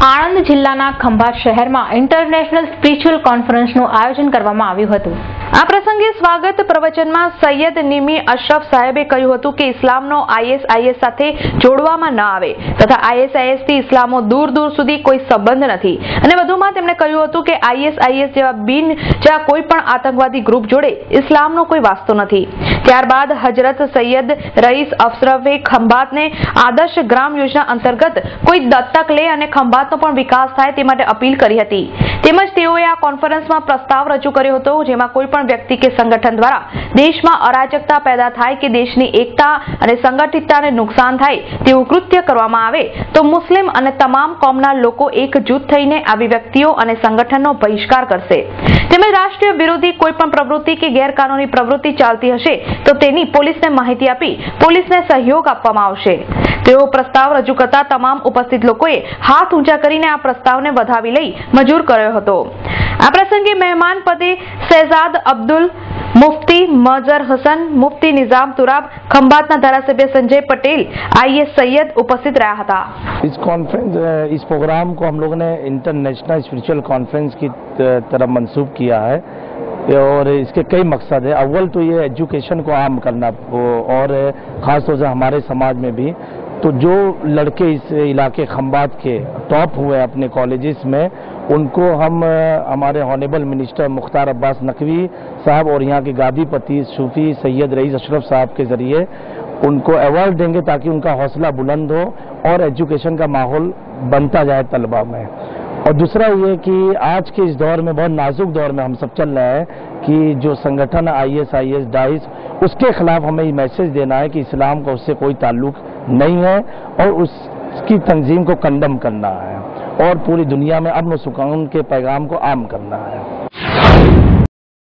આણંદ જિલ્લાના ખંભાત શહેરમાં international spiritual કોન્ફરન્સનું આયોજન કરવામાં આવ્યું હતું। આ પ્રસંગે સ્વાગત પ્રવચનમાં સૈયદ નિમી અશરફ સાહેબે કહ્યું હતું કે ઇસ્લામનો ISIS સાથે જોડવામાં ન આવે તથા ISIS થી ઇસ્લામો દૂર દૂર સુધી કોઈ સંબંધ નથી અને વધુમાં તેમણે કહ્યું હતું કે ISIS જેવા કોઈ પણ આતંકવાદી ગ્રુપ જોડે ઇસ્લામનો કોઈ વાસ્તો નથી। ત્યારબાદ હજરત સૈયદ રઈસ અશરફે ખંભાતને આદર્શ ગ્રામ યોજના અંતર્ગત કોઈ દત્તક લે અને ખંભાતનો પણ વિકાસ થાય તે માટે અપીલ કરી હતી। તેમજ તેઓએ આ કોન્ફરન્સમાં પ્રસ્તાવ રજૂ કર્યો હતો જેમાં કોઈ પણ વ્યક્તિ કે સંગઠન દ્વારા દેશમાં અરાજકતા પેદા થાય કે દેશની એકતા અને સંગઠિતતાને નુકસાન થાય તેવું કૃત્ય કરવામાં આવે તો મુસ્લિમ અને તમામ કોમના લોકો એકજૂથ થઈને આવી વ્યક્તિઓ અને સંગઠનનો બહિષ્કાર કરશે। તેમજ રાષ્ટ્રીય વિરોધી કોઈ પણ પ્રવૃત્તિ કે ગેરકાનૂની પ્રવૃત્તિ ચાલતી હશે તો તેની પોલીસને માહિતી આપી પોલીસને સહયોગ આપવામાં આવશે। તેઓ પ્રસ્તાવ રજૂ કરતા તમામ ઉપસ્થિત લોકોએ હાથ ઊંચા કરીને આ પ્રસ્તાવને વધાવી લઈ મંજૂર કર્યો હતો। આ પ્રસંગે મહેમાન પદે શહેજાદ અબ્દુલ, મુફ્તી મઝહર હસન, મુફ્તી નિઝામ तुराब, खंभातना धारासभ्य संजय पटेल, IS सैयद उपस्थित रहा था। इस प्रोग्राम को हम लोगों ने इंटरनेशनल स्पिरिचुअल कॉन्फ्रेंस की तरफ मंसूब किया है और इसके कई मकसद है। अव्वल तो ये एजुकेशन को आम करना और ख़ास तौर से हमारे समाज में भी तो जो लड़के इस इलाके खंभात के टॉप हुए अपने कॉलेजेस में उनको हम हमारे ऑनरेबल मिनिस्टर मुख्तार अब्बास नकवी साहब और यहाँ के गादीपति सूफी सैयद रईस अशरफ साहब के ज़रिए उनको अवार्ड देंगे ताकि उनका हौसला बुलंद हो और एजुकेशन का माहौल बनता जाए तलबा में। और दूसरा ये कि आज के इस दौर में बहुत नाजुक दौर में हम सब चल रहे हैं कि जो संगठन ISIS डाइस उसके खिलाफ हमें ये मैसेज देना है कि इस्लाम का उससे कोई ताल्लुक नहीं है और उसकी तंजीम को कंडम करना है और पूरी दुनिया में अमन सुकून के पैगाम को आम करना है।